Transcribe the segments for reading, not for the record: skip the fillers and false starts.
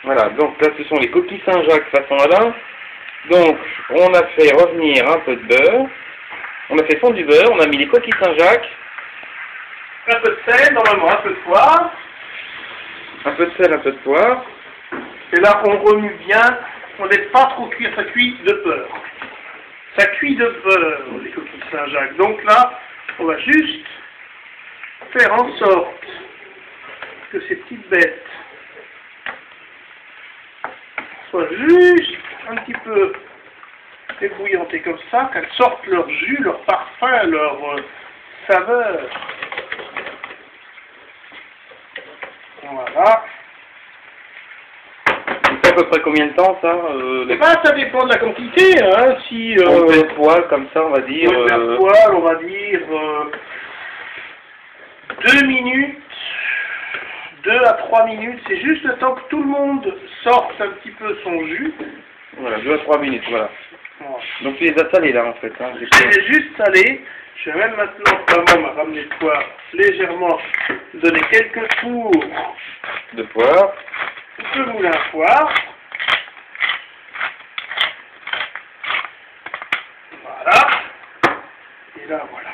Voilà, donc là ce sont les coquilles Saint-Jacques façon Alain. Donc on a fait revenir un peu de beurre. On a fait fondre du beurre, on a mis les coquilles Saint-Jacques. Un peu de sel, normalement un peu de poivre. Un peu de sel, un peu de poivre. Et là on remue bien. On laisse pas trop cuire, ça cuit de beurre. Ça cuit de beurre, les coquilles Saint-Jacques. Donc là, on va juste faire en sorte que ces petites bêtes soient juste un petit peu ébouillantées comme ça, qu'elles sortent leur jus, leur parfum, leur saveur. Voilà. Ça fait à peu près combien de temps ça Eh ben, ça dépend de la quantité, hein. Si on fait le poêle comme ça, on va dire. le poêle, on va dire 2 minutes, 2 à 3 minutes, c'est juste le temps que tout le monde sorte un petit peu son jus. Voilà, 2 à 3 minutes, voilà. Voilà. Donc tu les as salés là en fait. Hein, Je vais juste saler. Je vais même maintenant, maman m'a ramené de poire légèrement, donner quelques tours de poire. de moulin à poire. Voilà. Et là, voilà.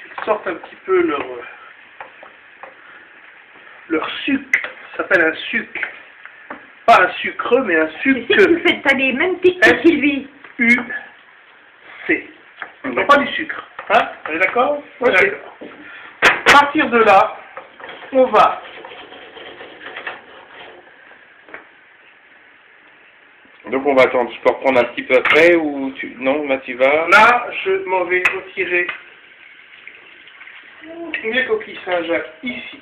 Qu'ils sortent un petit peu leur sucre. Ça s'appelle un sucre. Pas un sucre, mais un sucre. C'est que vous faites pas les mêmes pics que Sylvie. S-U-C. Non, pas du sucre. Hein? On est d'accord? Oui, d'accord. À partir de là, on va Donc on va attendre, je peux reprendre un petit peu après ou tu... Non, là tu vas... Là, je m'en vais retirer mes coquilles Saint-Jacques ici.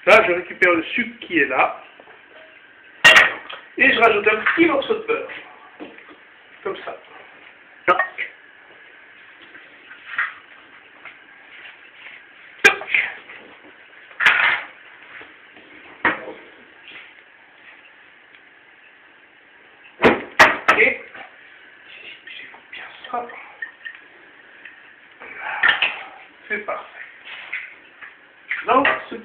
Là, je récupère le sucre qui est là. Et je rajoute un petit morceau de beurre. Comme ça. Et j'écoute bien ça. C'est parfait. Dans ce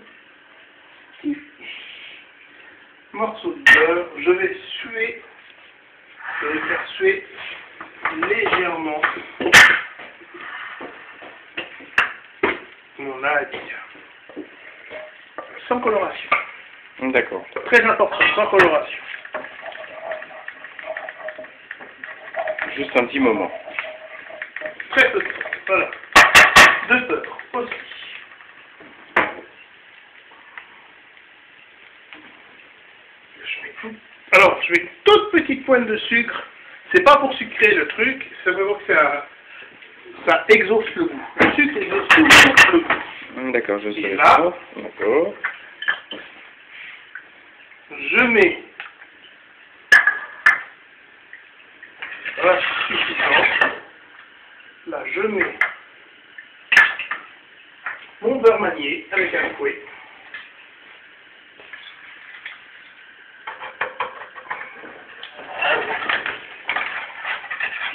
petit morceau de beurre, je vais faire suer légèrement mon ail. Sans coloration. D'accord. Très important, sans coloration. Juste un petit moment. Très peu de temps. Voilà. De beurre aussi. Alors, je mets une toute petite pointe de sucre. C'est pas pour sucrer le truc, c'est vraiment que ça exauce le goût. Le sucre exauce toujours le goût. D'accord, je sais. Et là, d'accord. Je mets. Voilà, c'est suffisant. Là, je mets mon beurre manié avec un fouet.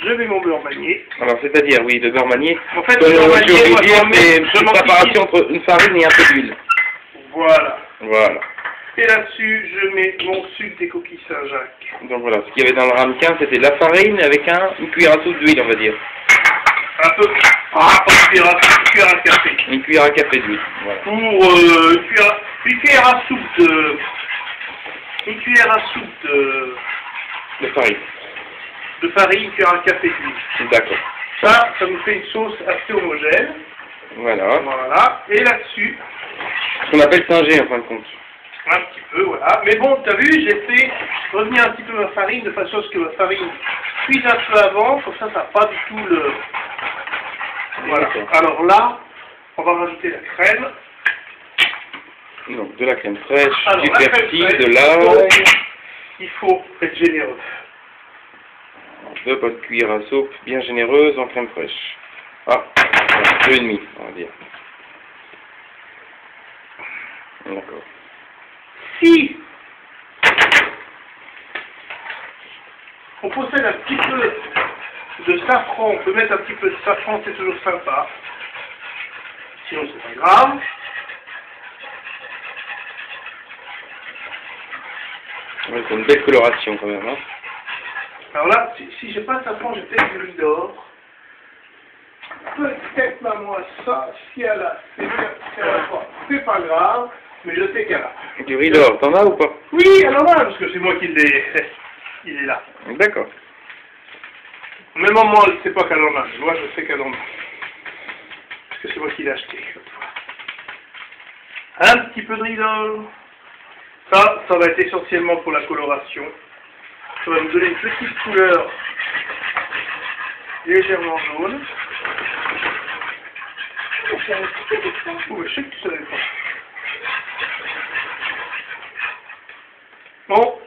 Je mets mon beurre manié. Alors, c'est-à-dire, oui, le beurre manié. En fait, le le beurre manié, moi, c'est une je préparation entre une farine et un peu d'huile. Voilà. Voilà. Et là-dessus, je mets mon sucre des coquilles Saint-Jacques. Donc voilà, ce qu'il y avait dans le ramequin, c'était de la farine avec une cuillère à soupe d'huile, on va dire. Un peu. Ah, pas une cuillère à café. Une cuillère à café d'huile, voilà. Pour une cuillère à soupe de. Une cuillère à soupe De farine. de farine, une cuillère à café d'huile. D'accord. Ça nous fait une sauce assez homogène. Voilà. Voilà. Et là-dessus, Ce qu'on appelle Saint-G, en fin de compte. un petit peu, voilà. Mais bon, t'as vu, j'ai fait revenir un petit peu ma farine de façon à ce que ma farine cuise un peu avant, comme ça n'a pas du tout le... Voilà. Alors là, on va rajouter la crème. Donc, de la crème fraîche, Alors, du la crème persil, fraîche, de l'ail. il faut être généreux. 2 bonnes cuillères à soupe bien généreuses en crème fraîche. Ah, 2,5, on va dire. D'accord. Si on possède un petit peu de safran, on peut mettre un petit peu de safran, c'est toujours sympa. Sinon, c'est pas grave. Ouais, c'est une belle coloration quand même. Hein. Alors là, si j'ai pas de safran, j'ai peut-être du riz d'or. Peut-être maman a ça, si elle a, c'est pas grave, mais je sais qu'elle a. Du riz d'or, t'en as ou pas? Oui, elle en a, parce que c'est moi qui l'ai. Il est là. D'accord. Mais maman, elle ne sait pas qu'elle en a. Moi, je sais qu'elle en a. Parce que c'est moi qui l'ai acheté. Un petit peu de riz d'or. Ça va être essentiellement pour la coloration. Ça va nous donner une petite couleur légèrement jaune. Oh, je sais que tu savais pas. Bon.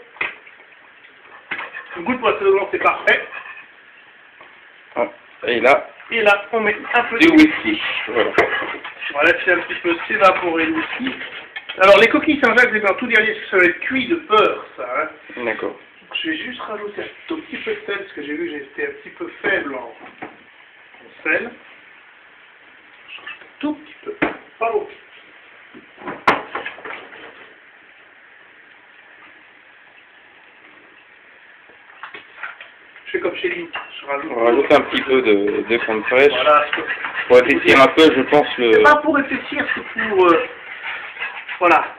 Le goût de poissonnement, c'est parfait. Ah, et là, on met un peu du whisky. Voilà. On va laisser un petit peu s'évaporer le whisky. Alors, les coquilles Saint-Jacques, c'est dans tout dernier, parce que ça va être cuit de beurre, ça. Hein. D'accord. Je vais juste rajouter un tout petit peu de sel, parce que j'ai vu que j'étais un petit peu faible en sel. Je rajoute un tout petit peu, pas beaucoup. Je fais comme chez lui, je rajoute. On va rajouter un petit peu de crème fraîche. Voilà. Pour épaissir un peu, je pense, le... C'est pas pour épaissir, c'est pour... voilà.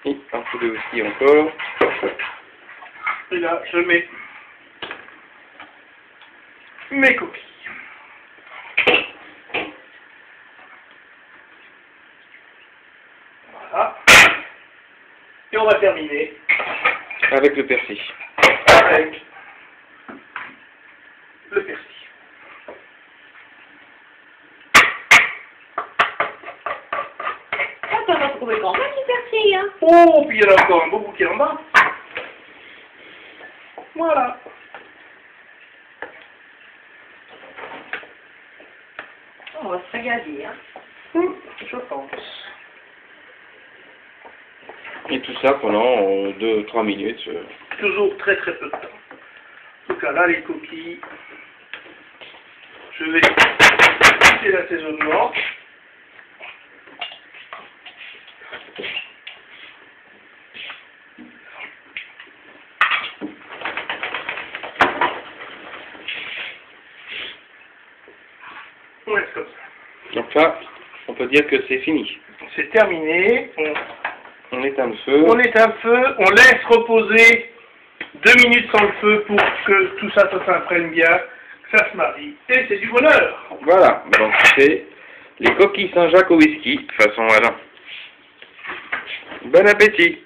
Et un peu de whisky encore. Et là, je mets mes coquilles. Voilà. Et on va terminer Avec le persil. avec le persil. Ah, t'en as trouvé quand même du persil, hein? Oh, puis il y en a encore un beau bouquet en bas. Voilà. On va se regarder, hein? Je pense. Et tout ça pendant 2-3 minutes. Toujours très très peu de temps. En tout cas, là, les coquilles, je vais quitter l'assaisonnement. On laisse comme ça. Donc là, on peut dire que c'est fini. C'est terminé. On éteint le feu. On éteint le feu, on laisse reposer 2 minutes sans le feu pour que tout ça s'imprègne bien, que ça se marie. Et c'est du bonheur. Voilà, donc c'est les coquilles Saint-Jacques au whisky, façon Alain. Bon appétit!